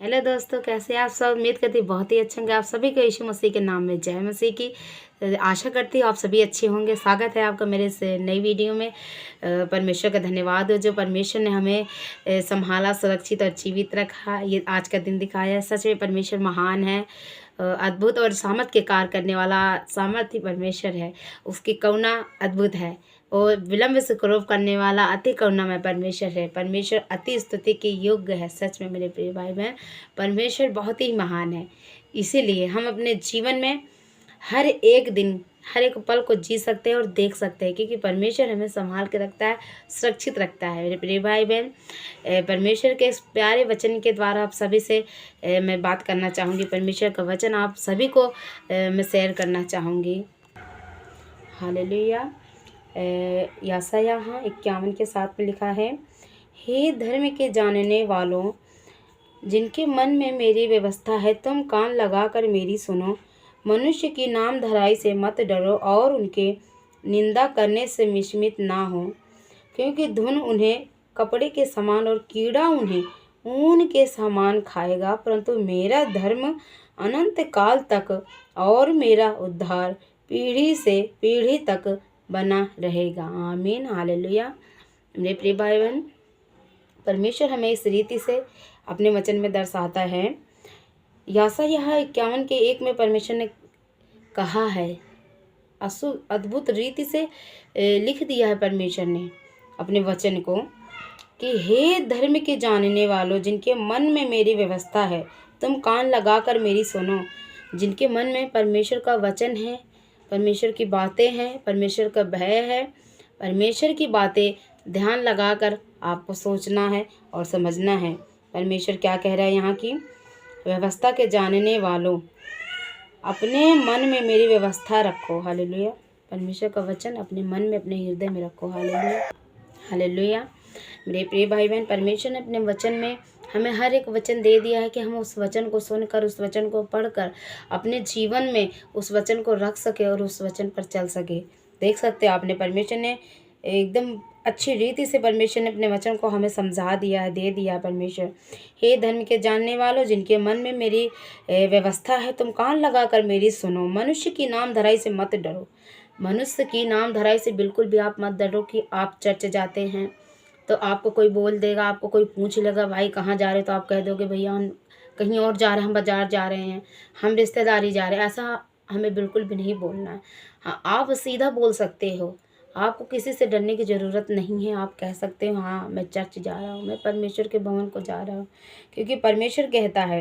Hello दोस्तों, कैसे हैं आप सब। उम्मीद करती हूँ बहुत ही अच्छे होंगे। आप सभी को यीशु मसीह के नाम में जय मसीह की। आशा करती हूँ आप सभी अच्छे होंगे। स्वागत है आपका मेरे इस नई वीडियो में। परमेश्वर का धन्यवाद हो जो परमेश्वर ने हमें संभाला, सुरक्षित और जीवित रखा, ये आज का दिन दिखाया है। सच में परमेश्वर महान है। अद्भुत और सामर्थ के कार्य करने वाला सामर्थ्य परमेश्वर है। उसकी करुणा अद्भुत है और विलंब से क्रोध करने वाला अति करुणामय परमेश्वर है। परमेश्वर अति स्तुति के योग्य है। सच में मेरे प्रिय भाई बहन, परमेश्वर बहुत ही महान है। इसीलिए हम अपने जीवन में हर एक दिन, हर एक पल को जी सकते हैं और देख सकते हैं, क्योंकि परमेश्वर हमें संभाल के रखता है, सुरक्षित रखता है। मेरे प्रिय भाई बहन, परमेश्वर के इस प्यारे वचन के द्वारा आप सभी से मैं बात करना चाहूँगी। परमेश्वर का वचन आप सभी को मैं शेयर करना चाहूँगी। हालेलुया। यशायाह 51 के 7 में लिखा है, हे धर्म के जानने वालों, जिनके मन में मेरी व्यवस्था है, तुम कान लगाकर मेरी सुनो। मनुष्य की नाम धराई से मत डरो और उनके निंदा करने से विस्मित ना हो, क्योंकि धुन उन्हें कपड़े के समान और कीड़ा उन्हें ऊन के समान खाएगा, परंतु मेरा धर्म अनंत काल तक और मेरा उद्धार पीढ़ी से पीढ़ी तक बना रहेगा। आमीन, हालेलुया। मेरे प्रिय भाई बहन, परमेश्वर हमें इस रीति से अपने वचन में दर्शाता है। यशायाह 51 के 1 में परमेश्वर ने कहा है, अद्भुत रीति से लिख दिया है परमेश्वर ने अपने वचन को, कि हे धर्म के जानने वालों, जिनके मन में मेरी व्यवस्था है, तुम कान लगाकर मेरी सुनो। जिनके मन में परमेश्वर का वचन है, परमेश्वर की बातें हैं, परमेश्वर का भय है, परमेश्वर की बातें ध्यान लगाकर आपको सोचना है और समझना है। परमेश्वर क्या कह रहा है यहाँ की, व्यवस्था के जानने वालों, अपने मन में मेरी व्यवस्था रखो। हालेलुया। परमेश्वर का वचन अपने मन में, अपने हृदय में रखो। Hallelujah, hallelujah. मेरे प्रिय भाई बहन, परमेश्वर ने अपने वचन में हमें हर एक वचन दे दिया है कि हम उस वचन को सुनकर, उस वचन को पढ़कर अपने जीवन में उस वचन को रख सके और उस वचन पर चल सके। देख सकते हो आपने, परमेश्वर ने एकदम अच्छी रीति से परमेश्वर ने अपने वचन को हमें समझा दिया है, दे दिया परमेश्वर। हे धर्म के जानने वालों, जिनके मन में मेरी व्यवस्था है, तुम कान लगाकर मेरी सुनो। मनुष्य की नाम धराई से मत डरो। मनुष्य की नाम धराई से बिल्कुल भी आप मत डरो कि आप चर्च जाते हैं तो आपको कोई बोल देगा, आपको कोई पूछ लेगा भाई कहाँ जा रहे, तो आप कह दोगे भैया हम कहीं और जा रहे हैं, हम बाजार जा रहे हैं, हम रिश्तेदारी जा रहे हैं। ऐसा हमें बिल्कुल भी नहीं बोलना है। हाँ, आप सीधा बोल सकते हो, आपको किसी से डरने की ज़रूरत नहीं है। आप कह सकते हो हाँ मैं चर्च जा रहा हूँ, मैं परमेश्वर के भवन को जा रहा हूँ, क्योंकि परमेश्वर कहता है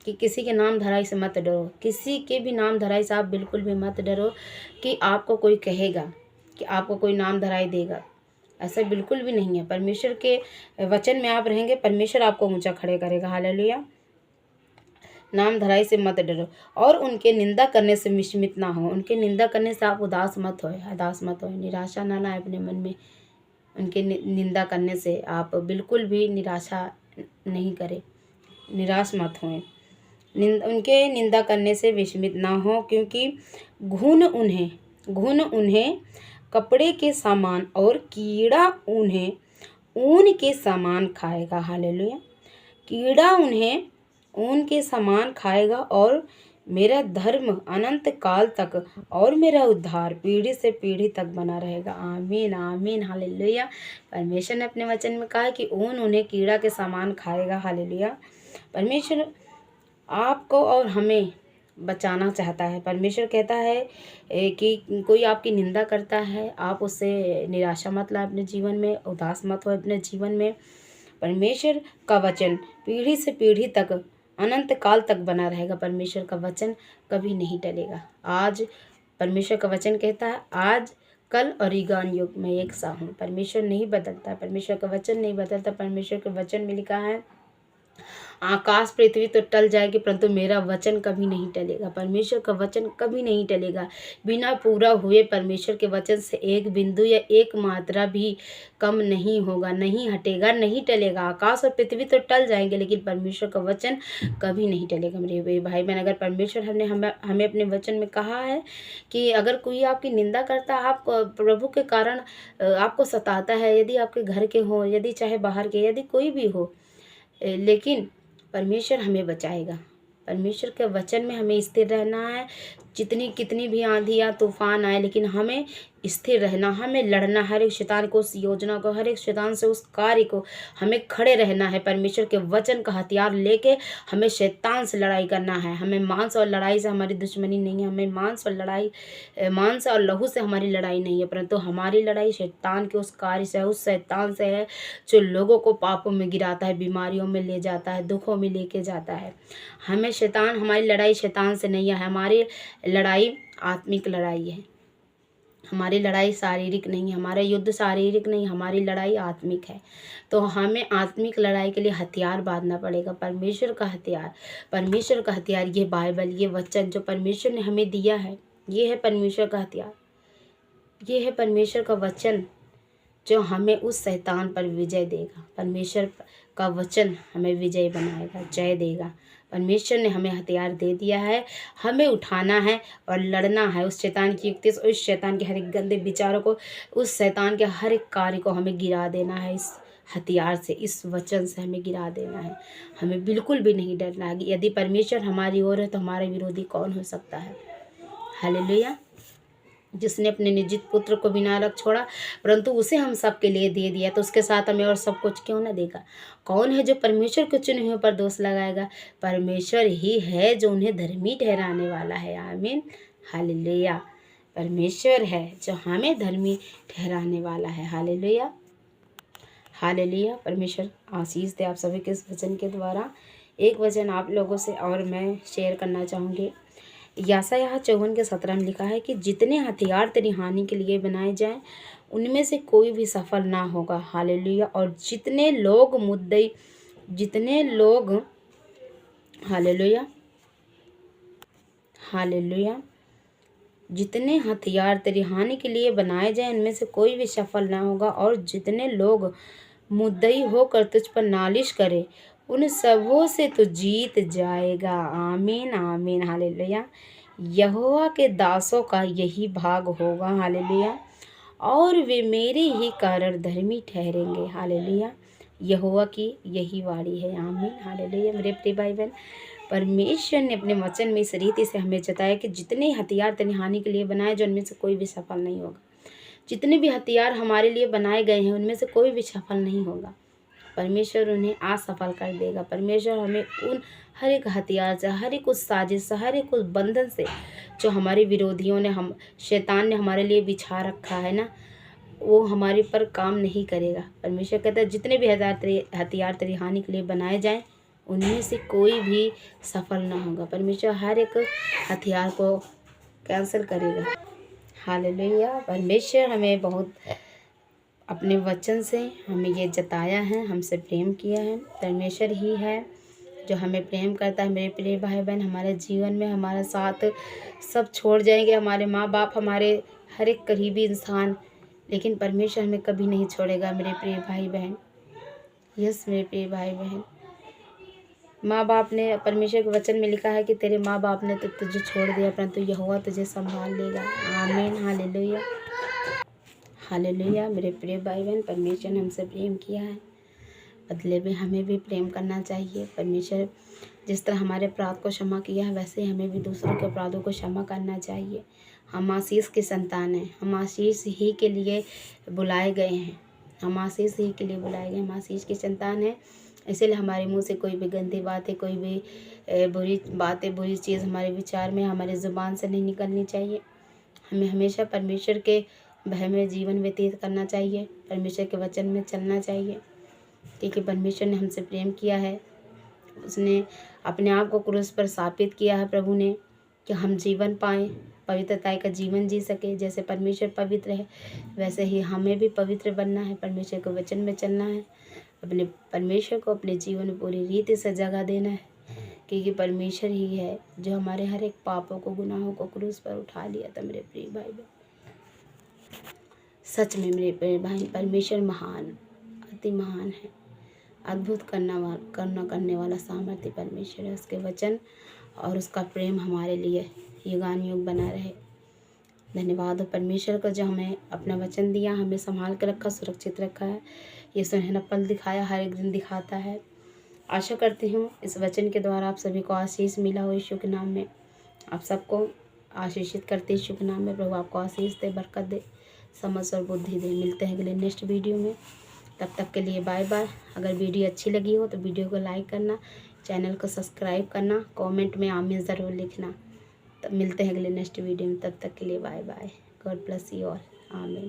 कि किसी के नाम धराई से मत डरो। किसी के भी नाम धराई से आप बिल्कुल भी मत डरो कि आपको कोई कहेगा, कि आपको कोई नाम धराई देगा। ऐसा बिल्कुल भी नहीं है। परमेश्वर के वचन में आप रहेंगे, परमेश्वर आपको ऊंचा खड़े करेगा। हालेलुया। नाम धराई से मत डरो और उनके निंदा करने से विस्मित ना हो। उनके निंदा करने से आप उदास मत हो, हताश मत हो, निराशा ना लाए अपने मन में। उनके निंदा करने से आप बिल्कुल भी निराशा नहीं करें, निराश मत हों। उनके निंदा करने से विस्मित ना हो, क्योंकि घुन उन्हें कपड़े के समान और कीड़ा उन्हें ऊन के समान खाएगा। हालेलुया। कीड़ा उन्हें ऊन के समान खाएगा और मेरा धर्म अनंत काल तक और मेरा उद्धार पीढ़ी से पीढ़ी तक बना रहेगा। आमीन, आमीन, हालेलुया। परमेश्वर ने अपने वचन में कहा है कि ऊन उन्हें कीड़ा के समान खाएगा। हालेलुया। परमेश्वर आपको और हमें बचाना चाहता है। परमेश्वर कहता है कि कोई आपकी निंदा करता है, आप उससे निराशा मत लाए अपने जीवन में, उदास मत हो अपने जीवन में। परमेश्वर का वचन पीढ़ी से पीढ़ी तक अनंत काल तक बना रहेगा। परमेश्वर का वचन कभी नहीं टलेगा। आज परमेश्वर का वचन कहता है, आज कल और युगान युग में एक सा हूँ। परमेश्वर नहीं बदलता, परमेश्वर का वचन नहीं बदलता। परमेश्वर के वचन में लिखा है, आकाश पृथ्वी तो टल जाएगी परंतु मेरा वचन कभी नहीं टलेगा। परमेश्वर का वचन कभी नहीं टलेगा। बिना पूरा हुए परमेश्वर के वचन से एक बिंदु या एक मात्रा भी कम नहीं होगा, नहीं हटेगा, नहीं टलेगा। आकाश और पृथ्वी तो टल जाएंगे लेकिन परमेश्वर का वचन कभी नहीं टलेगा। मेरे भाई बहन, अगर परमेश्वर हमें अपने वचन में कहा है कि अगर कोई आपकी निंदा करता है, आप प्रभु के कारण आपको सताता है, यदि आपके घर के हों, यदि चाहे बाहर के, यदि कोई भी हो, लेकिन परमेश्वर हमें बचाएगा। परमेश्वर के वचन में हमें स्थिर रहना है। जितनी कितनी भी आंधी या तूफान आए, लेकिन हमें स्थिर रहना, हमें लड़ना, हर एक शैतान को, उस योजना को, हर एक शैतान से उस कार्य को हमें खड़े रहना है। परमेश्वर के वचन का हथियार लेके हमें शैतान से लड़ाई करना है। हमें मांस और लड़ाई से हमारी दुश्मनी नहीं है। हमें मांस और लहू से हमारी लड़ाई नहीं है, परंतु हमारी लड़ाई शैतान के उस कार्य से है, उस शैतान से है जो लोगों को पापों में गिराता है, बीमारियों में ले जाता है, दुखों में लेके जाता है। हमारी लड़ाई शैतान से नहीं है। हमारी लड़ाई आत्मिक लड़ाई है। हमारी लड़ाई शारीरिक नहीं है। हमारा युद्ध शारीरिक नहीं, हमारी लड़ाई आत्मिक है। तो हमें आत्मिक लड़ाई के लिए हथियार बांधना पड़ेगा। परमेश्वर का हथियार ये बाइबल, ये वचन जो परमेश्वर ने हमें दिया है, ये है परमेश्वर का हथियार। ये है परमेश्वर का वचन जो हमें उस शैतान पर विजय देगा। परमेश्वर का वचन हमें विजय बनाएगा, जय देगा। परमेश्वर ने हमें हथियार दे दिया है। हमें उठाना है और लड़ना है उस शैतान की युक्ति से, उस शैतान के हर एक गंदे विचारों को, उस शैतान के हर एक कार्य को हमें गिरा देना है। इस हथियार से, इस वचन से हमें गिरा देना है। हमें बिल्कुल भी नहीं डरना है। यदि परमेश्वर हमारी ओर है तो हमारा विरोधी कौन हो सकता है। हालेलुया। जिसने अपने निजी पुत्र को बिना रख छोड़ा, परंतु उसे हम सब के लिए दे दिया, तो उसके साथ हमें और सब कुछ क्यों न देगा। कौन है जो परमेश्वर के चुने हुए पर दोष लगाएगा। परमेश्वर ही है जो उन्हें धर्मी ठहराने वाला है। आमीन, हालेलुया। परमेश्वर है जो हमें धर्मी ठहराने वाला है। Hallelujah, hallelujah. परमेश्वर आशीष दे आप सभी के इस वचन के द्वारा। एक वचन आप लोगों से और मैं शेयर करना चाहूँगी। यशायाह 54:17 में लिखा है कि जितने हथियार तेरी हानि के लिए बनाए जाएं, उनमें से कोई भी सफल ना होगा। हालेलुया। और जितने लोग हालेलुया, हालेलुया, जितने हथियार तेरी हानि के लिए बनाए जाएं, उनमें से कोई भी सफल ना होगा। और जितने लोग मुद्दई होकर तुझ पर नालिश करे, उन सबों से तो जीत जाएगा। आमीन, आमीन, हालेलुया। यहोवा के दासों का यही भाग होगा। हालेलुया। और वे मेरे ही कारण धर्मी ठहरेंगे। हालेलुया। यहोवा की यही वाणी है। आमीन, हालेलुया। मेरे प्रिय भाई बहन, परमेश्वर ने अपने वचन में इस रीति से हमें जताया कि जितने हथियार तेरी हानि के लिए बनाए, जो उनमें से कोई भी सफल नहीं होगा। जितने भी हथियार हमारे लिए बनाए गए हैं, उनमें से कोई भी सफल नहीं होगा। परमेश्वर उन्हें असफल कर देगा। परमेश्वर हमें उन हर एक हथियार से, हर एक उस साजिश से, हर एक उस बंधन से जो हमारे विरोधियों ने, शैतान ने हमारे लिए बिछा रखा है ना, वो हमारे पर काम नहीं करेगा। परमेश्वर कहता है जितने भी हथियार तेरी हानि के लिए बनाए जाएं, उनमें से कोई भी सफल ना होगा। परमेश्वर हर एक हथियार को कैंसिल करेगा। हालेलुया। परमेश्वर हमें बहुत अपने वचन से हमें ये जताया है, हमसे प्रेम किया है। परमेश्वर ही है जो हमें प्रेम करता है। मेरे प्रिय भाई बहन, हमारे जीवन में हमारा साथ सब छोड़ जाएंगे, हमारे माँ बाप, हमारे हर एक करीबी इंसान, लेकिन परमेश्वर हमें कभी नहीं छोड़ेगा। मेरे प्रिय भाई बहन, यस मेरे प्रिय भाई बहन, माँ बाप ने, परमेश्वर के वचन में लिखा है कि तेरे माँ बाप ने तो तुझे छोड़ दिया, परंतु यहोवा तुझे संभाल लेगा। आमीन, हालेलुया, हालेलुया। मेरे प्रिय भाई बहन, परमेश्वर ने हमसे प्रेम किया है, बदले में हमें भी प्रेम करना चाहिए। परमेश्वर जिस तरह हमारे अपराध को क्षमा किया है, वैसे हमें भी दूसरों के अपराधों को क्षमा करना चाहिए। हम आशीष की संतान हैं, हम आशीष ही के लिए बुलाए गए हैं, हम आशीष ही के लिए बुलाए गए, हम आशीष की संतान हैं। इसीलिए हमारे मुंह से कोई भी गंदी बातें, कोई भी बुरी बातें, बुरी चीज़ हमारे विचार में, हमारे ज़ुबान से नहीं निकलनी चाहिए। हमें हमेशा परमेश्वर के भय में जीवन व्यतीत करना चाहिए, परमेश्वर के वचन में चलना चाहिए, क्योंकि परमेश्वर ने हमसे प्रेम किया है। उसने अपने आप को क्रूस पर स्थापित किया है प्रभु ने, कि हम जीवन पाएँ, पवित्रता का जीवन जी सके। जैसे परमेश्वर पवित्र है, वैसे ही हमें भी पवित्र बनना है, परमेश्वर के वचन में चलना है, अपने परमेश्वर को अपने जीवन में पूरी रीति से जगह देना है, क्योंकि परमेश्वर ही है जो हमारे हर एक पापों को, गुनाहों को क्रूस पर उठा लिया था। मेरे प्रिय भाई बहन, सच में मेरे प्रिय भाई, परमेश्वर महान, अति महान है। अद्भुत करने वाला सामर्थ्य परमेश्वर है। उसके वचन और उसका प्रेम हमारे लिए युगानुयुग बना रहे। धन्यवाद हो परमेश्वर को जो हमें अपना वचन दिया, हमें संभाल कर रखा, सुरक्षित रखा है। ये सुनहरा पल दिखाया, हर एक दिन दिखाता है। आशा करती हूँ इस वचन के द्वारा आप सभी को आशीष मिला हो यीशु के नाम में। आप सबको आशीषित करते यीशु के नाम में। प्रभु आपको आशीष दे, बरकत दे, समझ और बुद्धि दे। मिलते हैं अगले नेक्स्ट वीडियो में, तब तक के लिए बाय बाय। अगर वीडियो अच्छी लगी हो तो वीडियो को लाइक करना, चैनल को सब्सक्राइब करना, कमेंट में आमीन ज़रूर लिखना। तब मिलते हैं अगले नेक्स्ट वीडियो में, तब तक के लिए bye bye. God bless you all. आमीन।